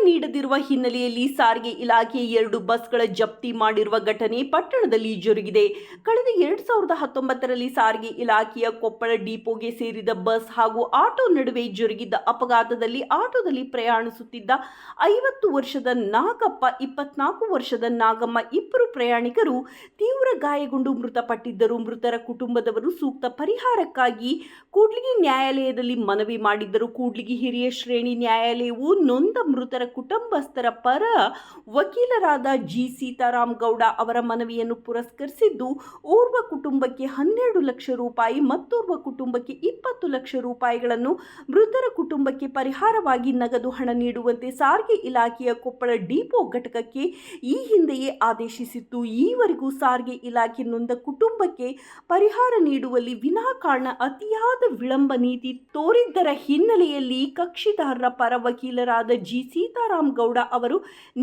ನೀಡದಿರುವ ಹಿನ್ನೆಲೆಯಲ್ಲಿ ಸಾರಿಗೆ ಇಲಾಖೆ 2 ಬಸ್ಗಳ ಜಪ್ತಿ ಮಾಡಿರುವ ಘಟನೆ ಪಟ್ಟಣದಲ್ಲಿ ಜರುಗಿದೆ. ಕಳೆದ 2019ರಲ್ಲಿ ಸಾರಿಗೆ ಇಲಾಖೆಯ ಕೊಪ್ಪಳ ಡಿಪೋಗೆ ಸೇರಿದ ಬಸ್ ಹಾಗೂ ಆಟೋ ನಡುವೆ ಜರುಗಿದ್ದ ಅಪಘಾತದಲ್ಲಿ ಆಟೋದಲ್ಲಿ ಪ್ರಯಾಣಿಸುತ್ತಿದ್ದ 50 ವರ್ಷದ ನಾಗಪ್ಪ, 24 ವರ್ಷದ ನಾಗಮ್ಮ ಇಬ್ಬರು ಪ್ರಯಾಣಿಕರು ತೀವ್ರ ಗಾಯಗೊಂಡು ಮೃತಪಟ್ಟಿದ್ದರು. ಮೃತರ ಕುಟುಂಬದವರು ಸೂಕ್ತ ಪರಿಹಾರಕ್ಕಾಗಿ ಕೂಡ್ಲಿಗಿ ನ್ಯಾಯಾಲಯದಲ್ಲಿ ಮನವಿ ಮಾಡಿದ್ದರು. ಕೂಡ್ಲಿಗಿ ಹಿರಿಯ ಶ್ರೇಣಿ ನ್ಯಾಯಾಲಯವು ನೊಂದ ಮೃತರ ಕುಟುಂಬಸ್ಥರ ಪರ ವಕೀಲರಾದ ಜಿ. ಸೀತಾರಾಮ್ ಗೌಡ ಅವರ ಮನವಿಯನ್ನು ಪುರಸ್ಕರಿಸಿದ್ದು, ಓರ್ವ ಕುಟುಂಬಕ್ಕೆ 12 ಲಕ್ಷ ರೂಪಾಯಿ, ಮತ್ತೋರ್ವ ಕುಟುಂಬಕ್ಕೆ 20 ಲಕ್ಷ ರೂಪಾಯಿಗಳನ್ನು ಮೃತರ ಕುಟುಂಬಕ್ಕೆ ಪರಿಹಾರವಾಗಿ ನಗದು ಹಣ ನೀಡುವಂತೆ ಸಾರಿಗೆ ಇಲಾಖೆಯ ಕೊಪ್ಪಳ ಡಿಪೋ ಘಟಕಕ್ಕೆ ಈ ಹಿಂದೆಯೇ ಆದೇಶಿಸಿತ್ತು. ಈವರೆಗೂ ಸಾರಿಗೆ ಇಲಾಖೆ ನೊಂದ ಕುಟುಂಬಕ್ಕೆ ಪರಿಹಾರ ನೀಡುವಲ್ಲಿ ವಿನಾಕಾರಣ ಅತಿಯಾದ ವಿಳಂಬ ನೀತಿ ತೋರಿದ್ದರ ಹಿನ್ನೆಲೆಯಲ್ಲಿ ಕಕ್ಷಿದಾರರ ಪರ ವಕೀಲರಾದ ಜಿ. ಸೀತಾರಾಮ್ ಗೌಡ ಅವರು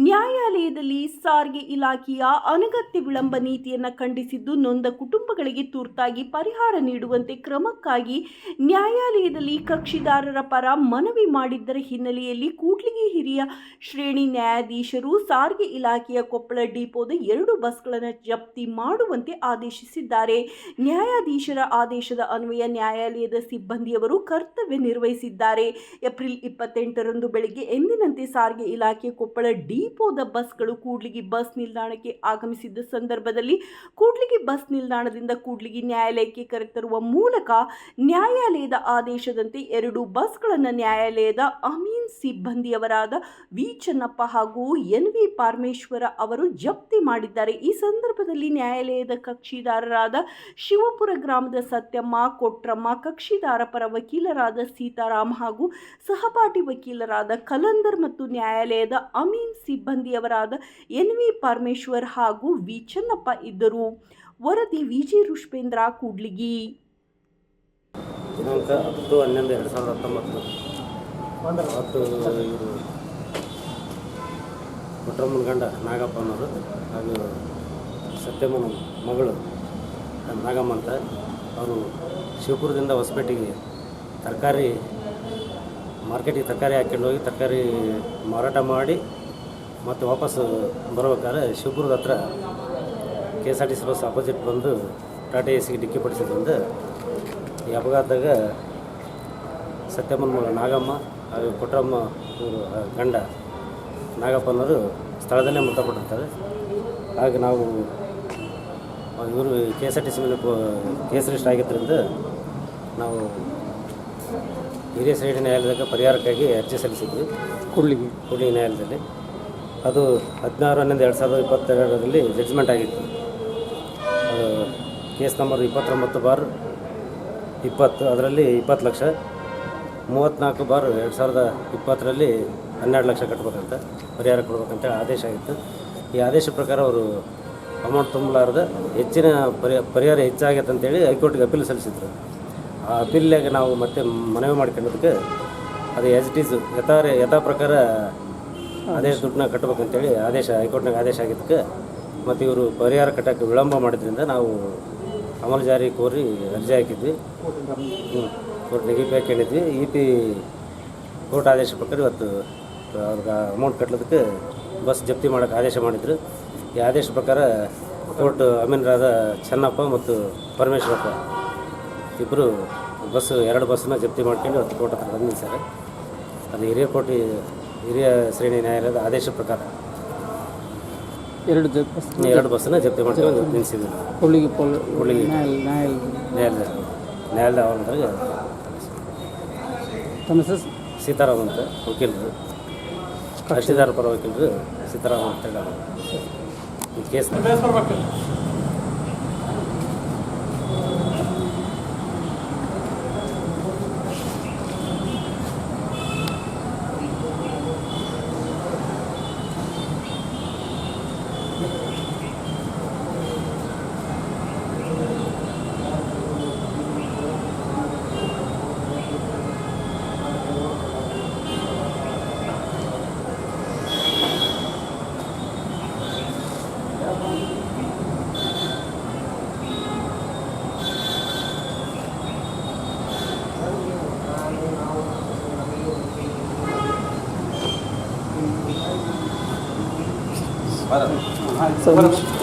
ನ್ಯಾಯಾಲಯದಲ್ಲಿ ಸಾರಿಗೆ ಇಲಾಖೆಯ ಅನಗತ್ಯ ವಿಳಂಬ ನೀತಿಯನ್ನು ಖಂಡಿಸಿದ್ದು, ನೊಂದ ಕುಟುಂಬಗಳಿಗೆ ತುರ್ತಾಗಿ ಪರಿಹಾರ ನೀಡುವಂತೆ ಕ್ರಮಕ್ಕಾಗಿ ನ್ಯಾಯಾಲಯದಲ್ಲಿ ಕಕ್ಷಿದಾರರ ಪರ ಮನವಿ ಮಾಡಿದ್ದರ ಹಿನ್ನೆಲೆಯಲ್ಲಿ ಕೂಡ್ಲಿಗಿ ಹಿರಿಯ ಶ್ರೇಣಿ ನ್ಯಾಯಾಧೀಶರು ಸಾರಿಗೆ ಇಲಾಖೆಯ ಕೊಪ್ಪಳ ಡಿಪೋದ 2 ಬಸ್ಗಳನ್ನು ಜಪ್ತಿ ಮಾಡುವಂತೆ ಆದೇಶಿಸಿದ್ದಾರೆ. ನ್ಯಾಯಾಧೀಶರ ಆದೇಶದ ಅನ್ವಯ ನ್ಯಾಯಾಲಯದ ಸಿಬ್ಬಂದಿಯವರು ಕರ್ತವ್ಯ ನಿರ್ವಹಿಸಿದ್ದಾರೆ. ಏಪ್ರಿಲ್ 28ರಂದು ಬೆಳಗ್ಗೆ ಎಂದಿನಂತೆ ಸಾರಿಗೆ ಇಲಾಖೆ ಕೊಪ್ಪಳ ಡಿಪೋದ ಬಸ್ಗಳು ಕೂಡ್ಲಿಗಿ ಬಸ್ ನಿಲ್ದಾಣಕ್ಕೆ ಆಗಮಿಸಿದ್ದ ಸಂದರ್ಭದಲ್ಲಿ ಕೂಡ್ಲಿಗಿ ಬಸ್ ನಿಲ್ದಾಣದಿಂದ ಕೂಡ್ಲಿಗಿ ನ್ಯಾಯಾಲಯಕ್ಕೆ ಕರೆತರುವ ಮೂಲಕ ನ್ಯಾಯಾಲಯದ ಆದೇಶದಂತೆ 2 ಬಸ್ಗಳನ್ನು ನ್ಯಾಯಾಲಯದ ಅಮೀನ್ ಸಿಬ್ಬಂದಿಯವರಾದ ವಿ. ಚೆನ್ನಪ್ಪ ಹಾಗೂ ಎನ್. ವಿ. ಪರಮೇಶ್ವರ ಅವರು ಜಪ್ತಿ ಮಾಡಿದ್ದಾರೆ. ಈ ಸಂದರ್ಭದಲ್ಲಿ ನ್ಯಾಯಾಲಯದ ಕಕ್ಷಿದಾರರಾದ ಶಿವಪುರ ಗ್ರಾಮದ ಸತ್ಯಮ್ಮ, ಕೊಟ್ರಮ್ಮ, ಕಕ್ಷಿದಾರ ಪರ ವಕೀಲರಾದ ಸೀತಾರಾಮ್ ಹಾಗೂ ಸಹಪಾಠಿ ವಕೀಲರಾದ ಕಲಂದರ್ ಮತ್ತು ನ್ಯಾಯಾಲಯದ ಅಮೀನ್ ಸಿಬ್ಬಂದಿಯವರಾದ ಎನ್. ವಿ. ಪರಮೇಶ್ವರ್ ಹಾಗೂ ವಿ. ಚೆನ್ನಪ್ಪ ಇದ್ದರು. ವರದಿ ವಿಜಿ ರುಷ್ಪೇಂದ್ರ, ಕೂಡ್ಲಿಗಿ. ದಿನಾಂಕ 10/11/2019 ಕೊಟ್ರಮ್ಮನ ಗಂಡ ನಾಗಪ್ಪ ಅನ್ನೋರು ಹಾಗೂ ಸತ್ಯಮ್ಮನ ಮಗಳು ನಾಗಮ್ಮ ಅಂತ ಅವರು ಶಿವಪುರದಿಂದ ಹೊಸಪೇಟೆಗೆ ಮಾರ್ಕೆಟಿಗೆ ತರಕಾರಿ ಹಾಕ್ಕೊಂಡು ಹೋಗಿ ತರಕಾರಿ ಮಾರಾಟ ಮಾಡಿ ಮತ್ತು ವಾಪಸ್ಸು ಬರ್ಬೇಕಾದ್ರೆ ಶಿವಪುರದ ಹತ್ರ KSRTC ಬಸ್ ಅಪೋಸಿಟ್ ಬಂದು ಟಾಟಾ ಎಸಿಗೆ ಡಿಕ್ಕಿ ಪಡಿಸಿದ್ರಿಂದ ಈ ಅಪಘಾತದಾಗ ಸತ್ಯಮ್ಮನ ಮಗಳು ನಾಗಮ್ಮ ಹಾಗೂ ಕೊಟ್ರಮ್ಮ ಇವರು ಗಂಡ ನಾಗಪ್ಪನವರು ಸ್ಥಳದಲ್ಲೇ ಮೃತಪಟ್ಟಿರ್ತಾರೆ. ಹಾಗೆ ನಾವು ಇವರು KSRTC ಮೇಲೆ ಕೇಸ್ ರಿಜಿಸ್ಟರ್ ಆಗಿದ್ದರಿಂದ ನಾವು ಹಿರಿಯ ಶ್ರೇಣಿ ನ್ಯಾಯಾಲಯದಾಗ ಪರಿಹಾರಕ್ಕಾಗಿ ಅರ್ಜಿ ಸಲ್ಲಿಸಿದ್ವಿ ಕೂಡ್ಲಿಗಿ ನ್ಯಾಯಾಲಯದಲ್ಲಿ. ಅದು 16/11/2022ರಲ್ಲಿ ಜಡ್ಜ್ಮೆಂಟ್ ಆಗಿತ್ತು. ಕೇಸ್ ನಂಬರ್ 29/20, ಅದರಲ್ಲಿ 20 ಲಕ್ಷ, 34/2020ರಲ್ಲಿ 12 ಲಕ್ಷ ಕಟ್ಟಬೇಕಂತ ಪರಿಹಾರ ಕೊಡ್ಬೇಕಂತ ಆದೇಶ ಆಗಿತ್ತು. ಈ ಆದೇಶ ಪ್ರಕಾರ ಅವರು ಅಮೌಂಟ್ ತುಂಬಲಾರ್ದ ಹೆಚ್ಚಿನ ಪರಿಹಾರ ಹೆಚ್ಚಾಗೈತೆ ಅಂತೇಳಿ ಹೈಕೋರ್ಟ್ಗೆ ಅಪೀಲ್ ಸಲ್ಲಿಸಿದ್ರು. ಆ ಅಪೀಲ್ನಾಗ ನಾವು ಮತ್ತೆ ಮನವಿ ಮಾಡ್ಕೊಂಡದಕ್ಕೆ ಅದು ಆ್ಯಸ್ ಇಟ್ ಈಸ್ ಯಥಾ ಪ್ರಕಾರ ಅದೇ ದುಡ್ಡನ್ನ ಕಟ್ಟಬೇಕಂತೇಳಿ ಹೈಕೋರ್ಟ್ನಾಗ ಆದೇಶ ಆಗಿದ್ದಕ್ಕೆ ಮತ್ತು ಇವರು ಪರಿಹಾರ ಕಟ್ಟೋಕ್ಕೆ ವಿಳಂಬ ಮಾಡಿದ್ರಿಂದ ನಾವು ಅಮಲು ಜಾರಿ ಕೋರಿ ಅರ್ಜಿ ಹಾಕಿದ್ವಿ. ಕೋರ್ಟ್ನಾಗ EP ಹಾಕೊಂಡಿದ್ವಿ. EP ಕೋರ್ಟ್ ಆದೇಶ ಪ್ರಕಾರ ಇವತ್ತು ಅವ್ರಿಗೆ ಅಮೌಂಟ್ ಕಟ್ಟೋದಕ್ಕೆ ಬಸ್ ಜಪ್ತಿ ಮಾಡೋಕ್ಕೆ ಆದೇಶ ಮಾಡಿದ್ರು. ಈ ಆದೇಶ ಪ್ರಕಾರ ಕೋರ್ಟ್ ಅಮೀನರಾದ ಚೆನ್ನಪ್ಪ ಮತ್ತು ಪರಮೇಶ್ವರಪ್ಪ ಇಬ್ಬರು 2 ಬಸ್ಸನ್ನ ಜಪ್ತಿ ಮಾಡ್ಕೊಂಡು ಇವತ್ತು ಕೋರ್ಟ್ ಹತ್ರ ಬಂದು ನಿಲ್ಸಾರೆ. ಅದು ಹಿರಿಯ ಶ್ರೇಣಿ ನ್ಯಾಯಾಲಯದ ಆದೇಶ ಪ್ರಕಾರ 2 ಬಸ್ಸನ್ನ ಜಪ್ತಿ ಮಾಡ್ಕೊಂಡು ನಿಲ್ಲಿಸಿದ್ರು. ಕೂಡ್ಲಿಗಿ ನ್ಯಾಯಾಲಯದ ಅವರಂದ್ರೆ ಸೀತಾರಾಮ್ ಅಂತ ವಕೀಲರು, ಕಕ್ಷಿದಾರ ಪರ ವಕೀಲರು ಸೀತಾರಾಮ್ ಅಂತ ಹೇಳಿ ಈ ಕೇಸ್ ಸೊ